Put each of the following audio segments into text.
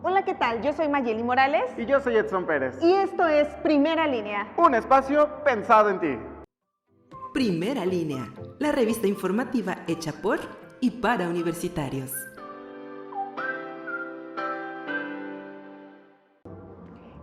Hola, ¿qué tal? Yo soy Mayeli Morales. Y yo soy Edson Pérez. Y esto es Primera Línea. Un espacio pensado en ti. Primera Línea, la revista informativa hecha por y para universitarios.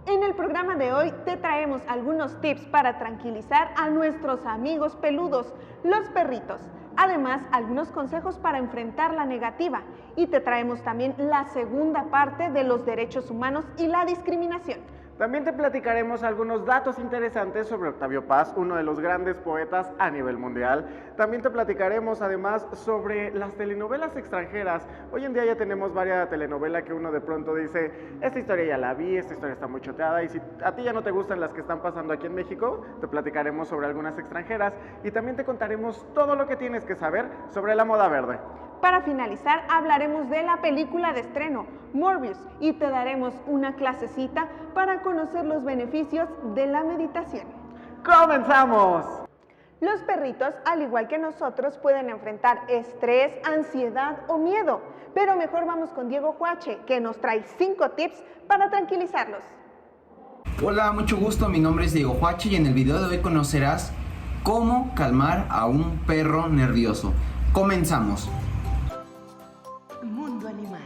En el programa de hoy te traemos algunos tips para tranquilizar a nuestros amigos peludos, los perritos. Además, algunos consejos para enfrentar la negativa. Y te traemos también la segunda parte de los derechos humanos y la discriminación. También te platicaremos algunos datos interesantes sobre Octavio Paz, uno de los grandes poetas a nivel mundial. También te platicaremos además sobre las telenovelas extranjeras. Hoy en día ya tenemos varias telenovelas que uno de pronto dice, esta historia ya la vi, esta historia está muy choteada, y si a ti ya no te gustan las que están pasando aquí en México, te platicaremos sobre algunas extranjeras y también te contaremos todo lo que tienes que saber sobre la moda verde. Para finalizar, hablaremos de la película de estreno, Morbius, y te daremos una clasecita para conocer los beneficios de la meditación. ¡Comenzamos! Los perritos, al igual que nosotros, pueden enfrentar estrés, ansiedad o miedo, pero mejor vamos con Diego Huache, que nos trae 5 tips para tranquilizarlos. Hola, mucho gusto, mi nombre es Diego Huache y en el video de hoy conocerás cómo calmar a un perro nervioso. Comenzamos. Mundo animal.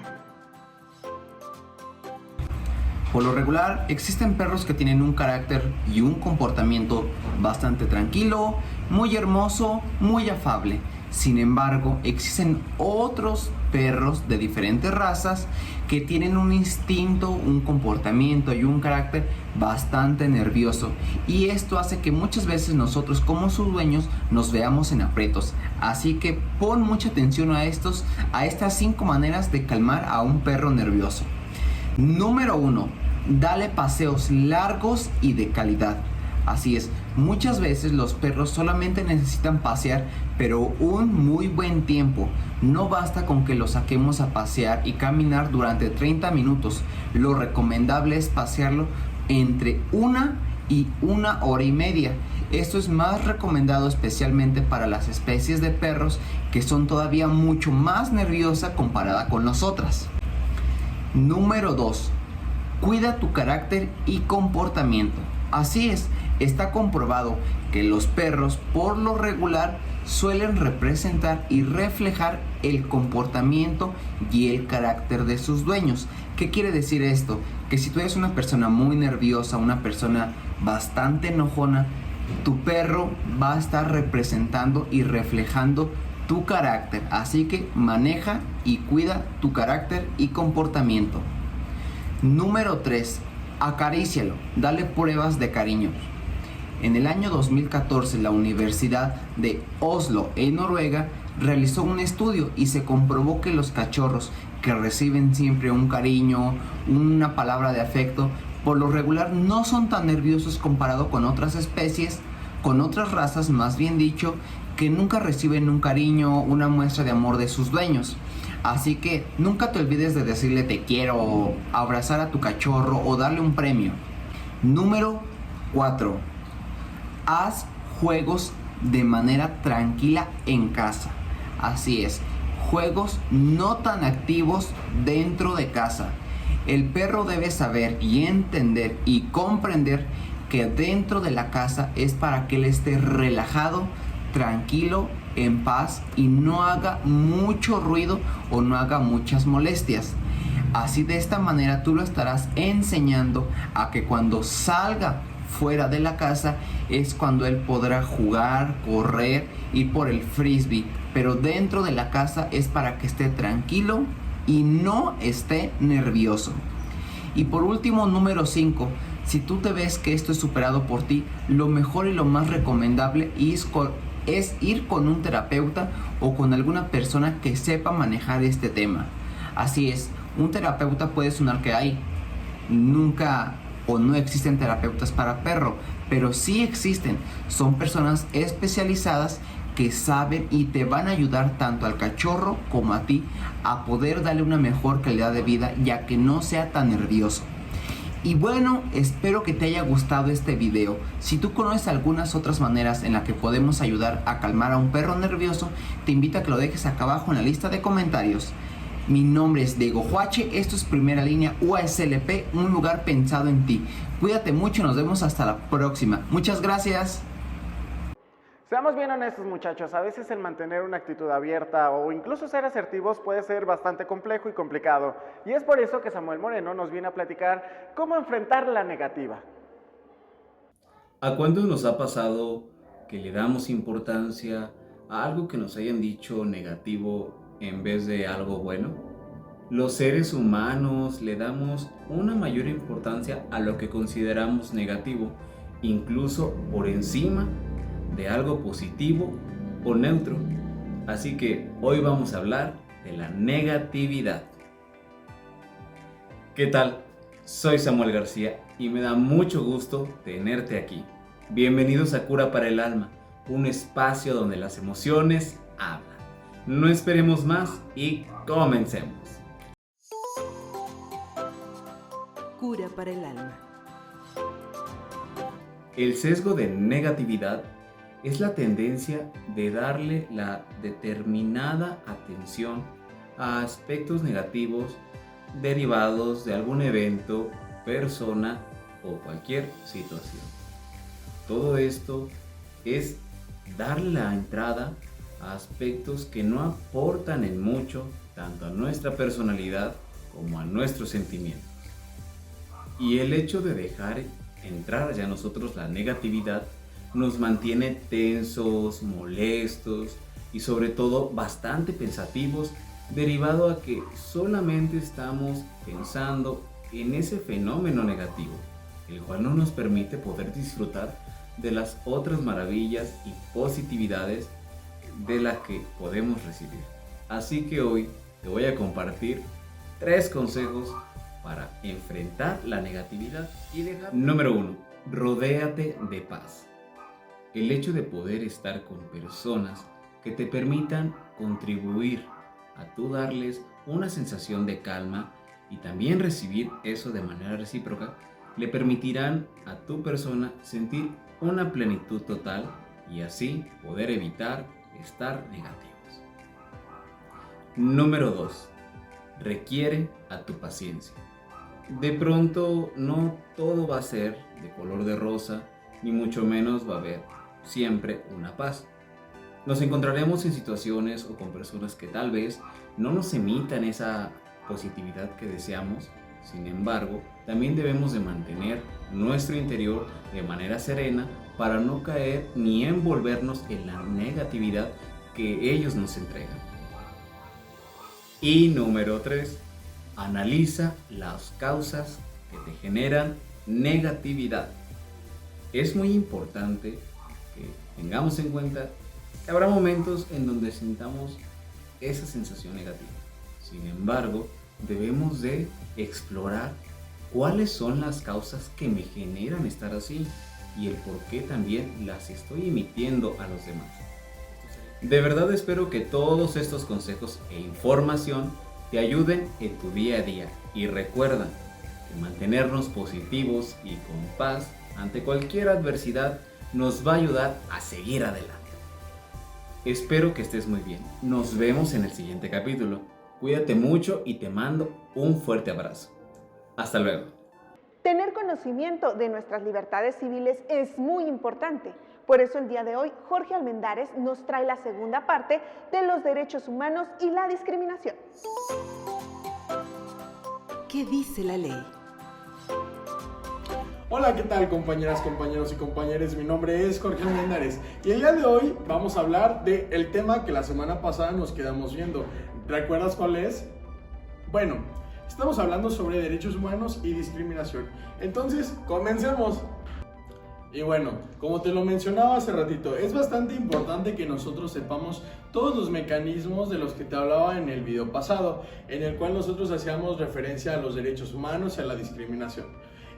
Por lo regular, existen perros que tienen un carácter y un comportamiento bastante tranquilo, muy hermoso, muy afable. Sin embargo, existen otros perros de diferentes razas que tienen un instinto, un comportamiento y un carácter bastante nervioso. Y esto hace que muchas veces nosotros como sus dueños nos veamos en aprietos. Así que pon mucha atención a estas 5 maneras de calmar a un perro nervioso. Número 1. Dale paseos largos y de calidad. Así es, muchas veces los perros solamente necesitan pasear, pero un muy buen tiempo. No basta con que los saquemos a pasear y caminar durante 30 minutos. Lo recomendable es pasearlo entre 1 y 1 hora y media. Esto es más recomendado especialmente para las especies de perros que son todavía mucho más nerviosas comparada con las otras. Número 2. Cuida tu carácter y comportamiento. Así es, está comprobado que los perros por lo regular suelen representar y reflejar el comportamiento y el carácter de sus dueños. ¿Qué quiere decir esto? Que si tú eres una persona muy nerviosa, una persona bastante enojona, tu perro va a estar representando y reflejando tu carácter. Así que maneja y cuida tu carácter y comportamiento. Número 3. Acarícialo, dale pruebas de cariño. En el año 2014, la Universidad de Oslo, en Noruega, realizó un estudio y se comprobó que los cachorros que reciben siempre un cariño, una palabra de afecto, por lo regular no son tan nerviosos comparado con otras especies, con otras razas más bien dicho, que nunca reciben un cariño, una muestra de amor de sus dueños. Así que nunca te olvides de decirle te quiero, o abrazar a tu cachorro o darle un premio. Número 4. Haz juegos de manera tranquila en casa. Así es, juegos no tan activos dentro de casa. El perro debe saber y entender y comprender que dentro de la casa es para que él esté relajado, tranquilo, en paz y no haga mucho ruido o no haga muchas molestias. Así de esta manera tú lo estarás enseñando a que cuando salga fuera de la casa es cuando él podrá jugar, correr, ir por el frisbee, pero dentro de la casa es para que esté tranquilo y no esté nervioso. Y por último, número 5, si tú te ves que esto es superado por ti, lo mejor y lo más recomendable es ir con un terapeuta o con alguna persona que sepa manejar este tema. Así es, un terapeuta puede sonar que hay nunca o no existen terapeutas para perro, pero sí existen. Son personas especializadas que saben y te van a ayudar tanto al cachorro como a ti a poder darle una mejor calidad de vida, ya que no sea tan nervioso. Y bueno, espero que te haya gustado este video. Si tú conoces algunas otras maneras en las que podemos ayudar a calmar a un perro nervioso, te invito a que lo dejes acá abajo en la lista de comentarios. Mi nombre es Diego Huache, esto es Primera Línea UASLP, un lugar pensado en ti. Cuídate mucho, nos vemos hasta la próxima. Muchas gracias. Seamos bien honestos, muchachos, a veces el mantener una actitud abierta o incluso ser asertivos puede ser bastante complejo y complicado. Y es por eso que Samuel Moreno nos viene a platicar cómo enfrentar la negativa. ¿A cuántos nos ha pasado que le damos importancia a algo que nos hayan dicho negativo en vez de algo bueno? Los seres humanos le damos una mayor importancia a lo que consideramos negativo, incluso por encima de algo positivo o neutro. Así que hoy vamos a hablar de la negatividad. ¿Qué tal? Soy Samuel García y me da mucho gusto tenerte aquí. Bienvenidos a Cura para el Alma, un espacio donde las emociones hablan. No esperemos más y comencemos. Cura para el alma. El sesgo de negatividad es la tendencia de darle la determinada atención a aspectos negativos derivados de algún evento, persona o cualquier situación. Todo esto es darle la entrada a aspectos que no aportan en mucho tanto a nuestra personalidad como a nuestros sentimientos. Y el hecho de dejar entrar ya nosotros la negatividad nos mantiene tensos, molestos y sobre todo bastante pensativos, derivado a que solamente estamos pensando en ese fenómeno negativo, el cual no nos permite poder disfrutar de las otras maravillas y positividades de las que podemos recibir. Así que hoy te voy a compartir 3 consejos para enfrentar la negatividad y dejar. Número 1. Rodéate de paz. El hecho de poder estar con personas que te permitan contribuir a tú darles una sensación de calma y también recibir eso de manera recíproca, le permitirán a tu persona sentir una plenitud total y así poder evitar estar negativos. Número 2. Requiere a tu paciencia. De pronto no todo va a ser de color de rosa, ni mucho menos va a haber siempre una paz. Nos encontraremos en situaciones o con personas que tal vez no nos emitan esa positividad que deseamos. Sin embargo, también debemos de mantener nuestro interior de manera serena para no caer ni envolvernos en la negatividad que ellos nos entregan. Y número 3. Analiza las causas que te generan negatividad. Es muy importante que tengamos en cuenta que habrá momentos en donde sintamos esa sensación negativa. Sin embargo, debemos de explorar cuáles son las causas que me generan estar así y el por qué también las estoy emitiendo a los demás. De verdad espero que todos estos consejos e información te ayuden en tu día a día y recuerda que mantenernos positivos y con paz ante cualquier adversidad nos va a ayudar a seguir adelante. Espero que estés muy bien. Nos vemos en el siguiente capítulo. Cuídate mucho y te mando un fuerte abrazo. Hasta luego. Tener conocimiento de nuestras libertades civiles es muy importante. Por eso el día de hoy Jorge Almendares nos trae la segunda parte de los derechos humanos y la discriminación. ¿Qué dice la ley? Hola, ¿qué tal compañeras, compañeros y compañeras? Mi nombre es Jorge Almendares y el día de hoy vamos a hablar del tema que la semana pasada nos quedamos viendo. ¿Recuerdas cuál es? Bueno, estamos hablando sobre derechos humanos y discriminación. Entonces, comencemos. Y bueno, como te lo mencionaba hace ratito, es bastante importante que nosotros sepamos todos los mecanismos de los que te hablaba en el video pasado, en el cual nosotros hacíamos referencia a los derechos humanos y a la discriminación.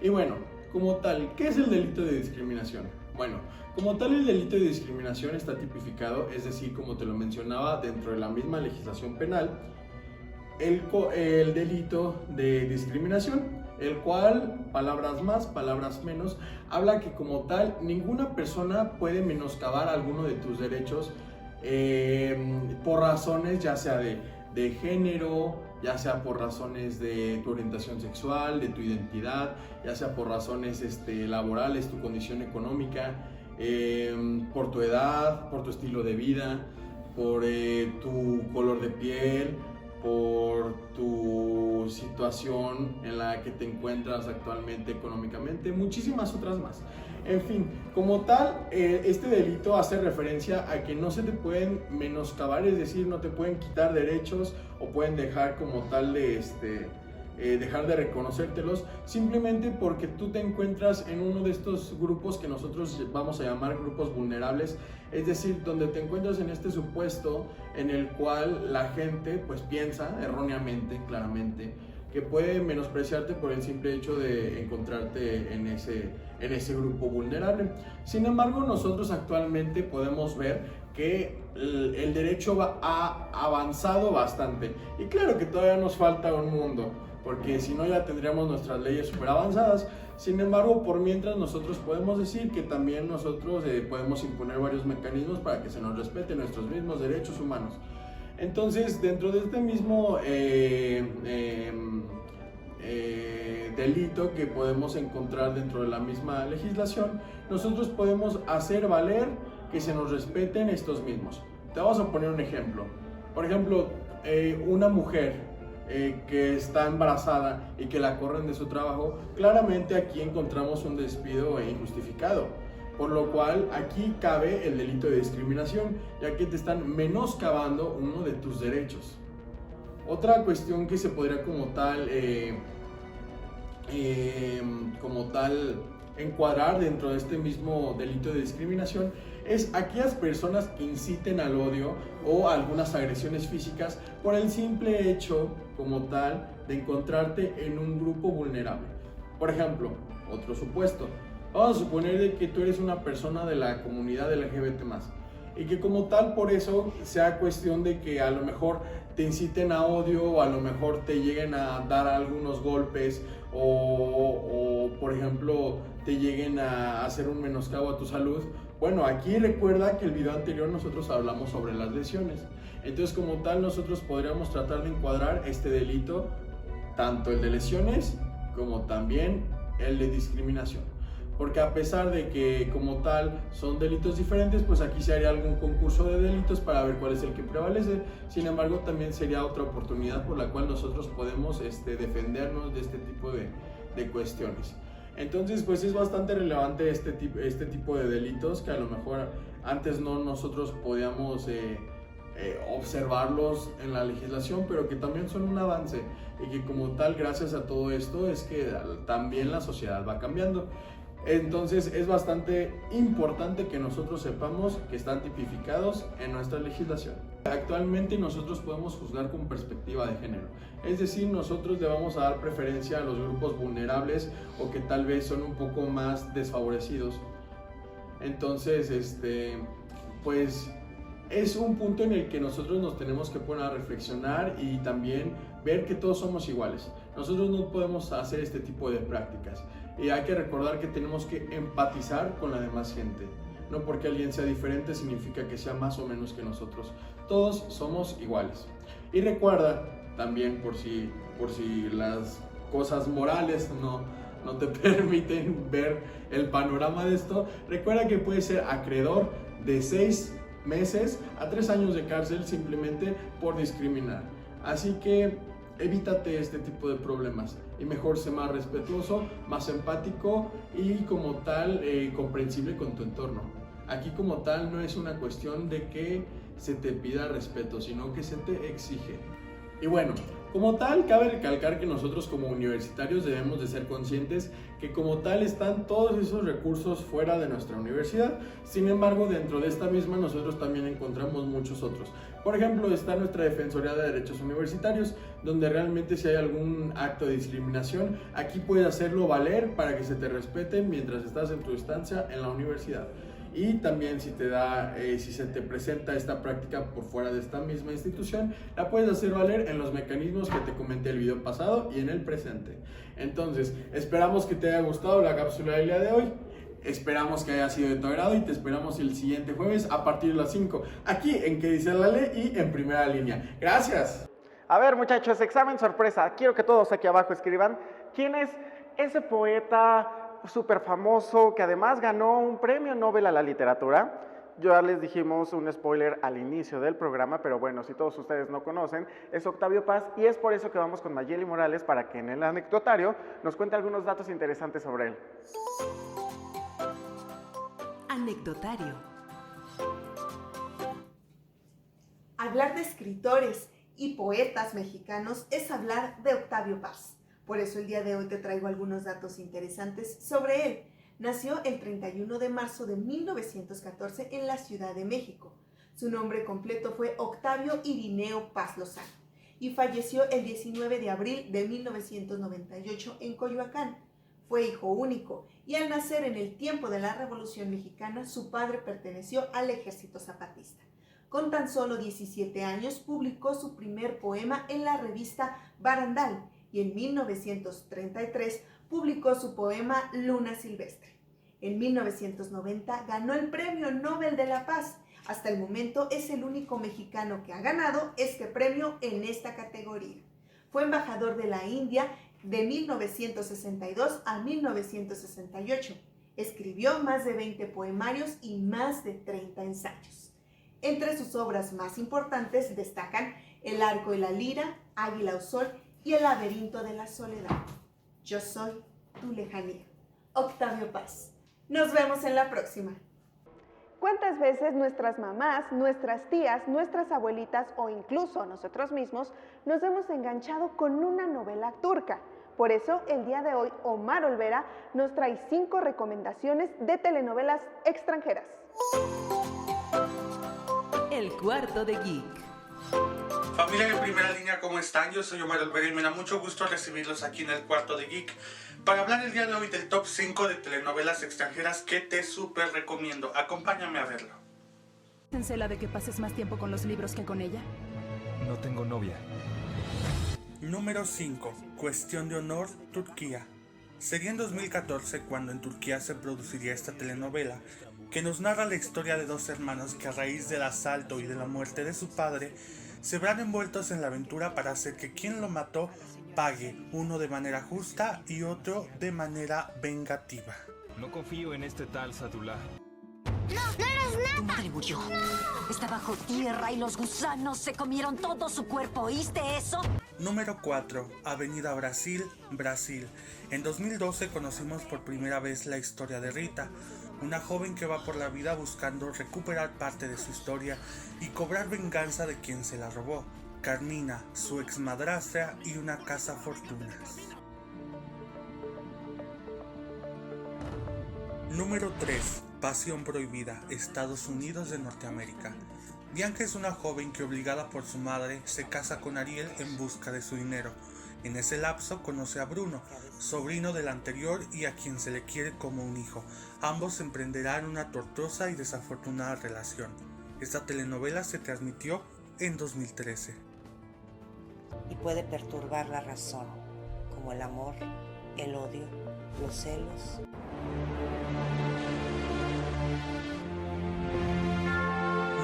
Y bueno, como tal, ¿qué es el delito de discriminación? Bueno, como tal el delito de discriminación está tipificado, es decir, como te lo mencionaba, dentro de la misma legislación penal, el delito de discriminación, el cual, palabras más, palabras menos, habla que como tal ninguna persona puede menoscabar alguno de tus derechos por razones ya sea de género, ya sea por razones de tu orientación sexual, de tu identidad, ya sea por razones laborales, tu condición económica, por tu edad, por tu estilo de vida, por tu color de piel, por tu situación en la que te encuentras actualmente económicamente, muchísimas otras más. En fin, como tal, este delito hace referencia a que no se te pueden menoscabar, es decir, no te pueden quitar derechos o pueden dejar como tal de dejar de reconocértelos simplemente porque tú te encuentras en uno de estos grupos que nosotros vamos a llamar grupos vulnerables, es decir, donde te encuentras en este supuesto en el cual la gente pues piensa erróneamente, claramente, que puede menospreciarte por el simple hecho de encontrarte en ese grupo vulnerable. Sin embargo, nosotros actualmente podemos ver que el derecho ha avanzado bastante, y claro que todavía nos falta un mundo, porque si no ya tendríamos nuestras leyes súper avanzadas. Sin embargo, por mientras nosotros podemos decir que también nosotros podemos imponer varios mecanismos para que se nos respeten nuestros mismos derechos humanos. Entonces, dentro de este mismo delito que podemos encontrar dentro de la misma legislación, nosotros podemos hacer valer que se nos respeten estos mismos. Te vamos a poner un ejemplo. Por ejemplo, una mujer que está embarazada y que la corren de su trabajo, claramente aquí encontramos un despido injustificado, por lo cual aquí cabe el delito de discriminación, ya que te están menoscabando uno de tus derechos. Otra cuestión que se podría como tal encuadrar dentro de este mismo delito de discriminación es aquellas personas que inciten al odio o algunas agresiones físicas por el simple hecho como tal de encontrarte en un grupo vulnerable. Por ejemplo, otro supuesto, vamos a suponer de que tú eres una persona de la comunidad LGBT+, y que como tal por eso sea cuestión de que a lo mejor te inciten a odio o a lo mejor te lleguen a dar algunos golpes o por ejemplo te lleguen a hacer un menoscabo a tu salud. Bueno, aquí recuerda que el video anterior nosotros hablamos sobre las lesiones. Entonces, como tal, nosotros podríamos tratar de encuadrar este delito, tanto el de lesiones como también el de discriminación. Porque a pesar de que como tal son delitos diferentes, pues aquí se haría algún concurso de delitos para ver cuál es el que prevalece. Sin embargo, también sería otra oportunidad por la cual nosotros podemos defendernos de este tipo de cuestiones. Entonces, pues es bastante relevante este tipo de delitos que a lo mejor antes no nosotros podíamos observarlos en la legislación, pero que también son un avance y que como tal, gracias a todo esto, es que también la sociedad va cambiando. Entonces es bastante importante que nosotros sepamos que están tipificados en nuestra legislación. Actualmente nosotros podemos juzgar con perspectiva de género, es decir, nosotros le vamos a dar preferencia a los grupos vulnerables o que tal vez son un poco más desfavorecidos. Entonces, pues es un punto en el que nosotros nos tenemos que poner a reflexionar y también ver que todos somos iguales. Nosotros no podemos hacer este tipo de prácticas y hay que recordar que tenemos que empatizar con la demás gente. No porque alguien sea diferente significa que sea más o menos que nosotros. Todos somos iguales. Y recuerda también, por si las cosas morales no te permiten ver el panorama de esto, recuerda que puedes ser acreedor de 6 meses a 3 años de cárcel simplemente por discriminar. Así que evítate este tipo de problemas y mejor sé más respetuoso, más empático y como tal comprensible con tu entorno. Aquí como tal no es una cuestión de que se te pida respeto, sino que se te exige. Y bueno, como tal, cabe recalcar que nosotros como universitarios debemos de ser conscientes que como tal están todos esos recursos fuera de nuestra universidad. Sin embargo, dentro de esta misma nosotros también encontramos muchos otros. Por ejemplo, está nuestra Defensoría de Derechos Universitarios, donde realmente si hay algún acto de discriminación, aquí puedes hacerlo valer para que se te respeten mientras estás en tu estancia en la universidad. Y también si se te presenta esta práctica por fuera de esta misma institución, la puedes hacer valer en los mecanismos que te comenté el video pasado y en el presente. Entonces, esperamos que te haya gustado la cápsula del día de hoy. Esperamos que haya sido de tu agrado y te esperamos el siguiente jueves a partir de las 5, aquí en ¿Qué dice la ley? Y en Primera Línea. ¡Gracias! A ver, muchachos, examen sorpresa. Quiero que todos aquí abajo escriban quién es ese poeta súper famoso que además ganó un premio Nobel a la literatura. Ya les dijimos un spoiler al inicio del programa, pero bueno, si todos ustedes no conocen, es Octavio Paz y es por eso que vamos con Mayeli Morales para que en el anecdotario nos cuente algunos datos interesantes sobre él. Anecdotario. Hablar de escritores y poetas mexicanos es hablar de Octavio Paz. Por eso el día de hoy te traigo algunos datos interesantes sobre él. Nació el 31 de marzo de 1914 en la Ciudad de México. Su nombre completo fue Octavio Irineo Paz Lozano y falleció el 19 de abril de 1998 en Coyoacán. Fue hijo único y al nacer en el tiempo de la Revolución Mexicana, su padre perteneció al Ejército Zapatista. Con tan solo 17 años publicó su primer poema en la revista Barandal y en 1933 publicó su poema Luna Silvestre. En 1990 ganó el Premio Nobel de la Paz. Hasta el momento es el único mexicano que ha ganado este premio en esta categoría. Fue embajador de la India de 1962 a 1968. Escribió más de 20 poemarios y más de 30 ensayos. Entre sus obras más importantes destacan El arco y la lira, Águila o Sol y El laberinto de la soledad. Yo soy tu lejanía. Octavio Paz. Nos vemos en la próxima. ¿Cuántas veces nuestras mamás, nuestras tías, nuestras abuelitas o incluso nosotros mismos nos hemos enganchado con una novela turca? Por eso, el día de hoy, Omar Olvera nos trae 5 recomendaciones de telenovelas extranjeras. El cuarto de Geek. Familia de Primera Línea, ¿cómo están? Yo soy Omar Olvera y me da mucho gusto recibirlos aquí en el cuarto de Geek para hablar el día de hoy del top 5 de telenovelas extranjeras que te súper recomiendo. Acompáñame a verlo. ¿Cela de que pases más tiempo con los libros que con ella? No tengo novia. Número 5. Cuestión de honor, Turquía. Sería en 2014 cuando en Turquía se produciría esta telenovela que nos narra la historia de 2 hermanos que a raíz del asalto y de la muerte de su padre se verán envueltos en la aventura para hacer que quien lo mató pague, uno de manera justa y otro de manera vengativa. No confío en este tal Sadullah. ¡No eres nada! Tu madre murió. No. Está bajo tierra y los gusanos se comieron todo su cuerpo. ¿Oíste eso? Número 4. Avenida Brasil, Brasil. En 2012 conocimos por primera vez la historia de Rita, una joven que va por la vida buscando recuperar parte de su historia y cobrar venganza de quien se la robó. Carmina, su exmadrastra y una casa fortunas. Número 3. Pasión prohibida, Estados Unidos de Norteamérica. Bianca es una joven que, obligada por su madre, se casa con Ariel en busca de su dinero. En ese lapso conoce a Bruno, sobrino del anterior y a quien se le quiere como un hijo. Ambos emprenderán una tortuosa y desafortunada relación. Esta telenovela se transmitió en 2013. Y puede perturbar la razón, como el amor, el odio, los celos.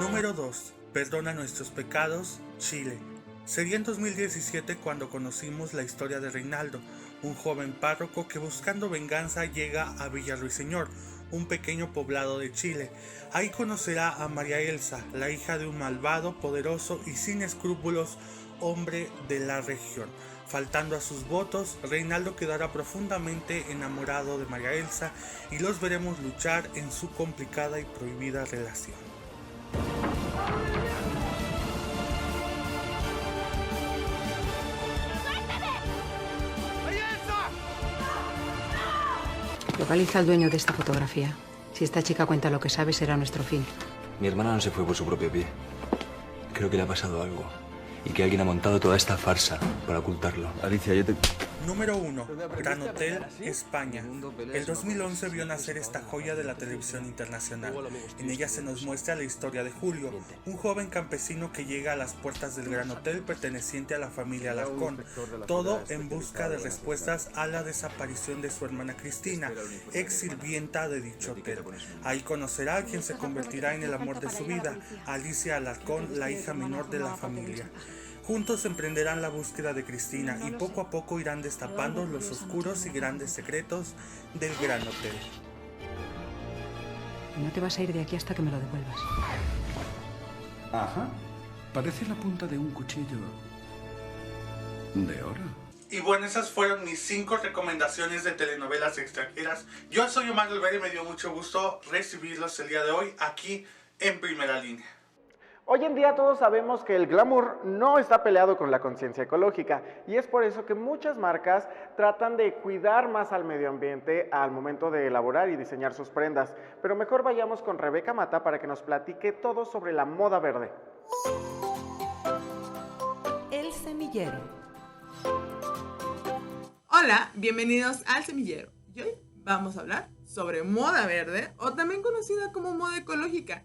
Número 2. Perdona nuestros pecados, Chile. Sería en 2017 cuando conocimos la historia de Reinaldo, un joven párroco que buscando venganza llega a Villa Ruiseñor, un pequeño poblado de Chile. Ahí conocerá a María Elsa, la hija de un malvado, poderoso y sin escrúpulos hombre de la región. Faltando a sus votos, Reinaldo quedará profundamente enamorado de María Elsa y los veremos luchar en su complicada y prohibida relación. Localiza al dueño de esta fotografía. Si esta chica cuenta lo que sabe, será nuestro fin. Mi hermana no se fue por su propio pie. Creo que le ha pasado algo. Y que alguien ha montado toda esta farsa para ocultarlo. Alicia, yo te... Número 1. Gran Hotel, España. El 2011 vio nacer esta joya de la televisión internacional. En ella se nos muestra la historia de Julio, un joven campesino que llega a las puertas del Gran Hotel perteneciente a la familia Alarcón, todo en busca de respuestas a la desaparición de su hermana Cristina, ex sirvienta de dicho hotel. Ahí conocerá a quien se convertirá en el amor de su vida, Alicia Alarcón, la hija menor de la familia. Juntos emprenderán la búsqueda de Cristina y poco a poco irán destapando los oscuros y grandes secretos del Gran Hotel. No te vas a ir de aquí hasta que me lo devuelvas. Ajá. Parece la punta de un cuchillo de oro. Y bueno, esas fueron mis 5 recomendaciones de telenovelas extranjeras. Yo soy Omar Olvera y me dio mucho gusto recibirlos el día de hoy aquí en Primera Línea. Hoy en día todos sabemos que el glamour no está peleado con la conciencia ecológica y es por eso que muchas marcas tratan de cuidar más al medio ambiente al momento de elaborar y diseñar sus prendas. Pero mejor vayamos con Rebeca Mata para que nos platique todo sobre la moda verde. El Semillero. Hola, bienvenidos al Semillero. Y hoy vamos a hablar sobre moda verde o también conocida como moda ecológica.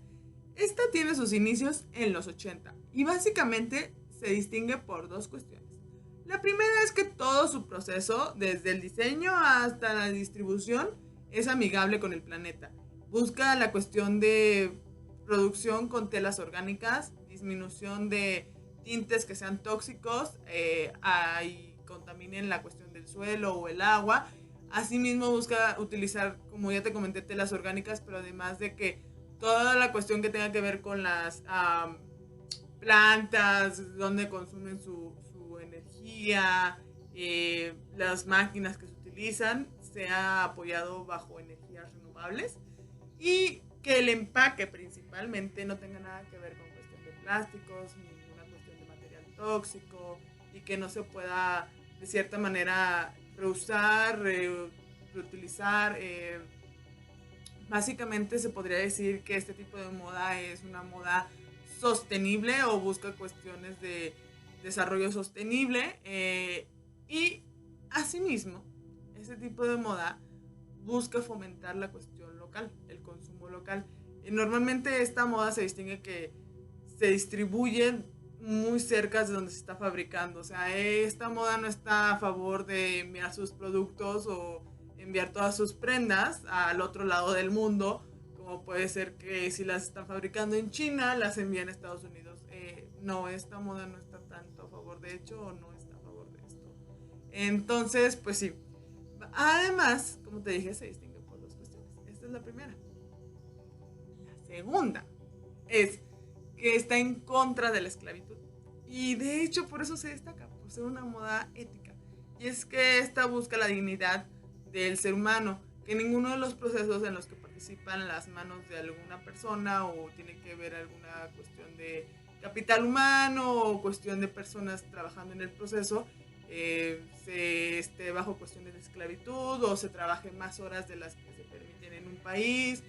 Esta tiene sus inicios en los 80 y básicamente se distingue por 2 cuestiones. La primera es que todo su proceso, desde el diseño hasta la distribución, es amigable con el planeta. Busca la cuestión de producción con telas orgánicas, disminución de tintes que sean tóxicos y contaminen la cuestión del suelo o el agua. Asimismo busca utilizar, como ya te comenté, telas orgánicas, pero además de que toda la cuestión que tenga que ver con las plantas, donde consumen su energía, las máquinas que se utilizan, sea apoyado bajo energías renovables y que el empaque principalmente no tenga nada que ver con cuestión de plásticos, ninguna cuestión de material tóxico y que no se pueda de cierta manera reusar, reutilizar. Básicamente se podría decir que este tipo de moda es una moda sostenible o busca cuestiones de desarrollo sostenible y asimismo este tipo de moda busca fomentar la cuestión local, el consumo local. Normalmente esta moda se distingue que se distribuye muy cerca de donde se está fabricando, o sea, esta moda no está a favor de enviar sus productos o enviar todas sus prendas al otro lado del mundo, como puede ser que si las están fabricando en China, las envían a Estados Unidos. No, esta moda no está tanto a favor de hecho o no está a favor de esto. Entonces, pues sí. Además, como te dije, se distingue por 2 cuestiones. Esta es la primera. La segunda es que está en contra de la esclavitud. Y de hecho, por eso se destaca, por ser una moda ética. Y es que esta busca la dignidad del ser humano, que ninguno de los procesos en los que participan las manos de alguna persona o tiene que ver alguna cuestión de capital humano o cuestión de personas trabajando en el proceso se esté bajo cuestiones de esclavitud o se trabaje más horas de las que se permiten en un país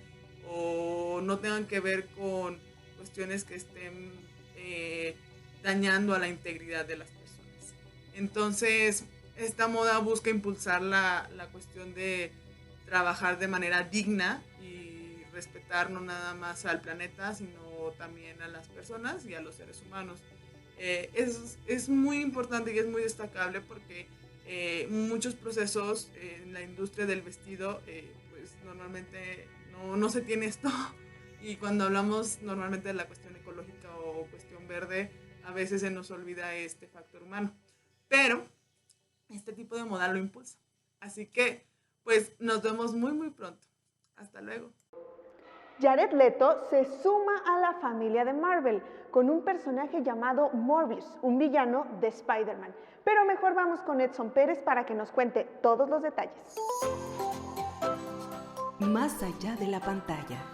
o no tengan que ver con cuestiones que estén dañando a la integridad de las personas. Entonces esta moda busca impulsar la cuestión de trabajar de manera digna y respetar no nada más al planeta, sino también a las personas y a los seres humanos. Es muy importante y es muy destacable porque muchos procesos en la industria del vestido, pues normalmente no se tiene esto. Y cuando hablamos normalmente de la cuestión ecológica o cuestión verde, a veces se nos olvida este factor humano. Pero este tipo de moda lo impulsa. Así que, pues, nos vemos muy, muy pronto. Hasta luego. Jared Leto se suma a la familia de Marvel con un personaje llamado Morbius, un villano de Spider-Man. Pero mejor vamos con Edson Pérez para que nos cuente todos los detalles. Más allá de la pantalla.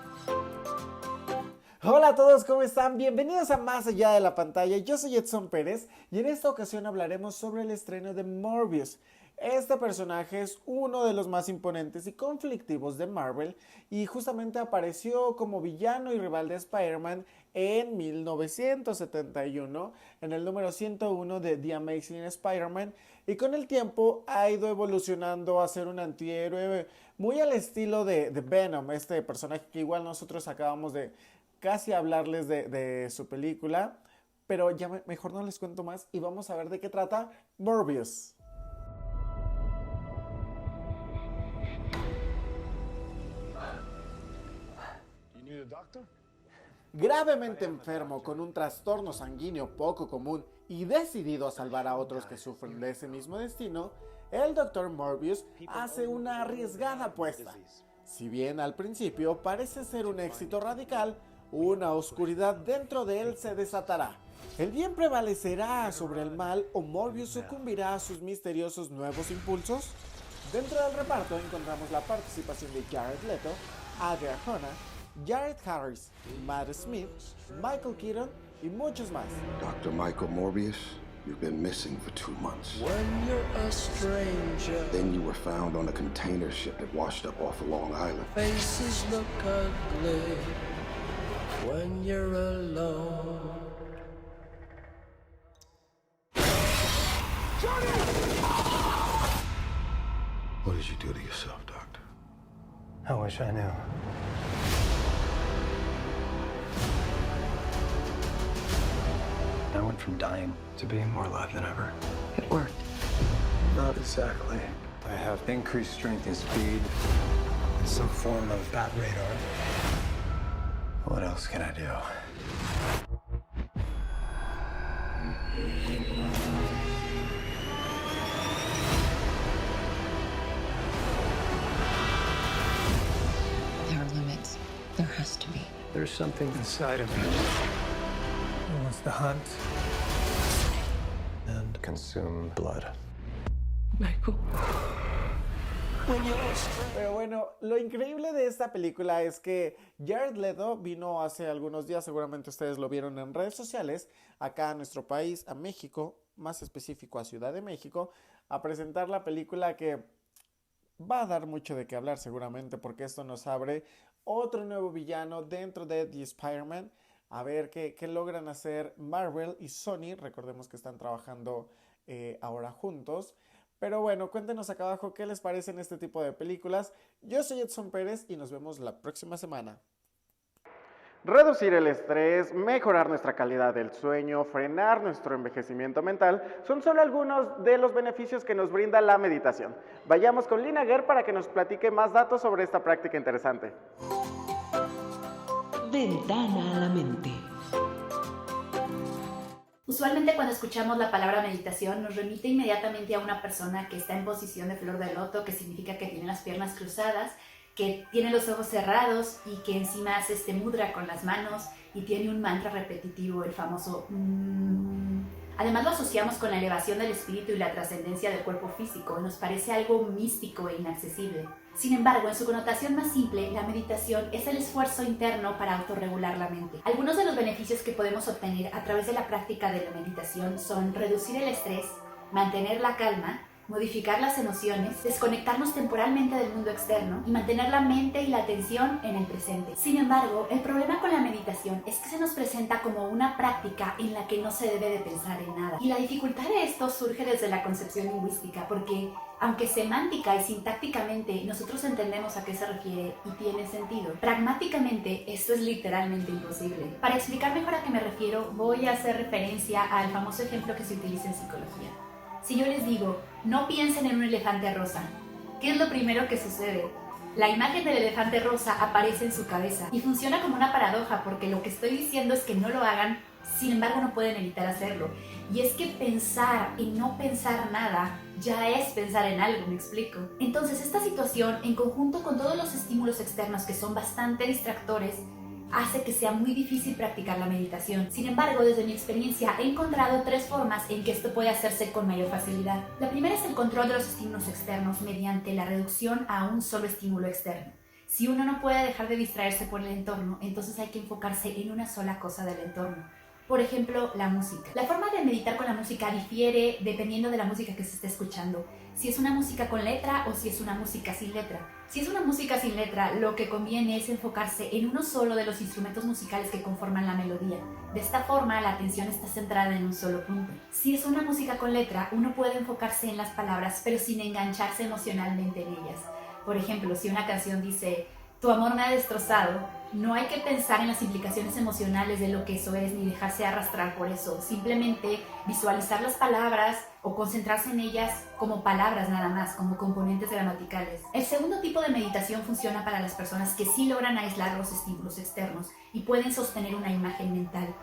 Hola a todos, ¿cómo están? Bienvenidos a Más Allá de la Pantalla. Yo soy Edson Pérez y en esta ocasión hablaremos sobre el estreno de Morbius. Este personaje es uno de los más imponentes y conflictivos de Marvel y justamente apareció como villano y rival de Spider-Man en 1971 en el número 101 de The Amazing Spider-Man y con el tiempo ha ido evolucionando a ser un antihéroe muy al estilo de Venom, este personaje que igual nosotros acabamos de casi hablarles de su película, pero ya mejor no les cuento más y vamos a ver de qué trata Morbius. Gravemente enfermo con un trastorno sanguíneo poco común y decidido a salvar a otros que sufren de ese mismo destino, el Dr. Morbius hace una arriesgada apuesta. Si bien al principio parece ser un éxito radical, una oscuridad dentro de él se desatará. ¿El bien prevalecerá sobre el mal o Morbius sucumbirá a sus misteriosos nuevos impulsos? Dentro del reparto encontramos la participación de Jared Leto, Adria Arjona, Jared Harris, Matt Smith, Michael Keaton y muchos más. Dr. Michael Morbius, you've been missing for 2 months. When you're a stranger, Then you were found on a container ship that washed up off of Long Island. faces look ugly. When you're alone. What did you do to yourself, Doctor? I wish I knew. I went from dying to being more alive than ever. It worked. Not exactly. I have increased strength and speed, and some form of bat radar. What else can I do? There are limits. There has to be. There's something inside of me that wants to hunt and consume blood. Michael. Pero bueno, lo increíble de esta película es que Jared Leto vino hace algunos días, seguramente ustedes lo vieron en redes sociales, acá a nuestro país, a México, más específico a Ciudad de México, a presentar la película que va a dar mucho de qué hablar seguramente, porque esto nos abre otro nuevo villano dentro de The Spider-Man. A ver qué logran hacer Marvel y Sony. Recordemos que están trabajando ahora juntos. Pero bueno, cuéntenos acá abajo qué les parecen este tipo de películas. Yo soy Edson Pérez y nos vemos la próxima semana. Reducir el estrés, mejorar nuestra calidad del sueño, frenar nuestro envejecimiento mental son solo algunos de los beneficios que nos brinda la meditación. Vayamos con Lina Guerra para que nos platique más datos sobre esta práctica interesante. Ventana a la mente. Usualmente cuando escuchamos la palabra meditación nos remite inmediatamente a una persona que está en posición de flor de loto, que significa que tiene las piernas cruzadas, que tiene los ojos cerrados y que encima hace este mudra con las manos y tiene un mantra repetitivo, el famoso Además lo asociamos con la elevación del espíritu y la trascendencia del cuerpo físico, nos parece algo místico e inaccesible. Sin embargo, en su connotación más simple, la meditación es el esfuerzo interno para autorregular la mente. Algunos de los beneficios que podemos obtener a través de la práctica de la meditación son reducir el estrés, mantener la calma, modificar las emociones, desconectarnos temporalmente del mundo externo y mantener la mente y la atención en el presente. Sin embargo, el problema con la meditación es que se nos presenta como una práctica en la que no se debe de pensar en nada. Y la dificultad de esto surge desde la concepción lingüística, porque aunque semántica y sintácticamente nosotros entendemos a qué se refiere y tiene sentido, pragmáticamente esto es literalmente imposible. Para explicar mejor a qué me refiero, voy a hacer referencia al famoso ejemplo que se utiliza en psicología. Si yo les digo, no piensen en un elefante rosa, ¿qué es lo primero que sucede? La imagen del elefante rosa aparece en su cabeza y funciona como una paradoja porque lo que estoy diciendo es que no lo hagan, sin embargo no pueden evitar hacerlo. Y es que pensar y no pensar nada ya es pensar en algo, ¿me explico? Entonces esta situación, en conjunto con todos los estímulos externos que son bastante distractores, hace que sea muy difícil practicar la meditación. Sin embargo, desde mi experiencia he encontrado 3 formas en que esto puede hacerse con mayor facilidad. La primera es el control de los estímulos externos mediante la reducción a un solo estímulo externo. Si uno no puede dejar de distraerse por el entorno, entonces hay que enfocarse en una sola cosa del entorno. Por ejemplo, la música. La forma de meditar con la música difiere dependiendo de la música que se esté escuchando. Si es una música con letra o si es una música sin letra. Si es una música sin letra, lo que conviene es enfocarse en uno solo de los instrumentos musicales que conforman la melodía. De esta forma, la atención está centrada en un solo punto. Si es una música con letra, uno puede enfocarse en las palabras, pero sin engancharse emocionalmente en ellas. Por ejemplo, si una canción dice «Tu amor me ha destrozado», no hay que pensar en las implicaciones emocionales de lo que eso es ni dejarse arrastrar por eso. Simplemente visualizar las palabras o concentrarse en ellas como palabras nada más, como componentes gramaticales. El segundo tipo de meditación funciona para las personas que sí logran aislar los estímulos externos y pueden sostener una imagen mental.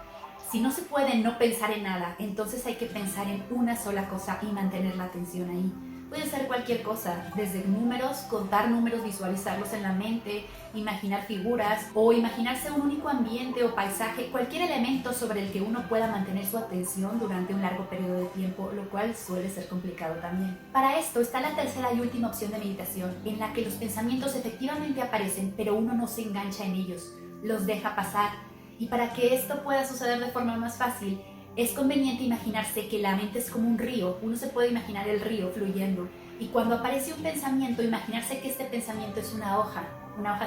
Si no se puede no pensar en nada, entonces hay que pensar en una sola cosa y mantener la atención ahí. Puede ser cualquier cosa, desde números, contar números, visualizarlos en la mente, imaginar figuras o imaginarse un único ambiente o paisaje, cualquier elemento sobre el que uno pueda mantener su atención durante un largo periodo de tiempo, lo cual suele ser complicado también. Para esto está la tercera y última opción de meditación, en la que los pensamientos efectivamente aparecen, pero uno no se engancha en ellos, los deja pasar. Y para que esto pueda suceder de forma más fácil, es conveniente imaginarse que la mente es como un río. Uno se puede imaginar el río fluyendo y cuando aparece un pensamiento, imaginarse que este pensamiento es una hoja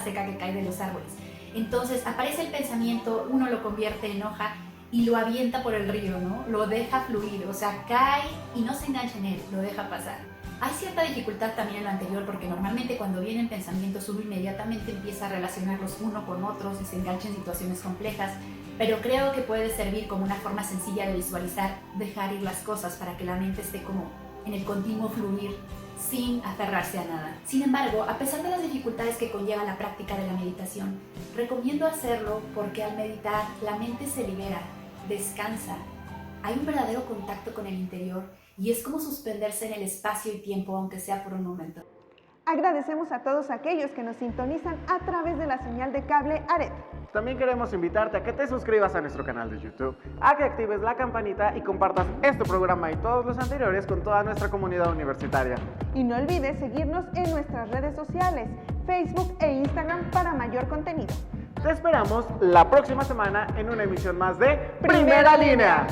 seca que cae de los árboles. Entonces aparece el pensamiento, uno lo convierte en hoja y lo avienta por el río, ¿no? Lo deja fluir, o sea, cae y no se engancha en él, lo deja pasar. Hay cierta dificultad también en lo anterior porque normalmente cuando vienen pensamientos uno inmediatamente empieza a relacionarlos uno con otros y se engancha en situaciones complejas, pero creo que puede servir como una forma sencilla de visualizar, dejar ir las cosas para que la mente esté como en el continuo fluir sin aferrarse a nada. Sin embargo, a pesar de las dificultades que conlleva la práctica de la meditación, recomiendo hacerlo porque al meditar la mente se libera, descansa, hay un verdadero contacto con el interior y es como suspenderse en el espacio y tiempo, aunque sea por un momento. Agradecemos a todos aquellos que nos sintonizan a través de la señal de cable ARED. También queremos invitarte a que te suscribas a nuestro canal de YouTube, a que actives la campanita y compartas este programa y todos los anteriores con toda nuestra comunidad universitaria. Y no olvides seguirnos en nuestras redes sociales, Facebook e Instagram para mayor contenido. Te esperamos la próxima semana en una emisión más de Primera Línea.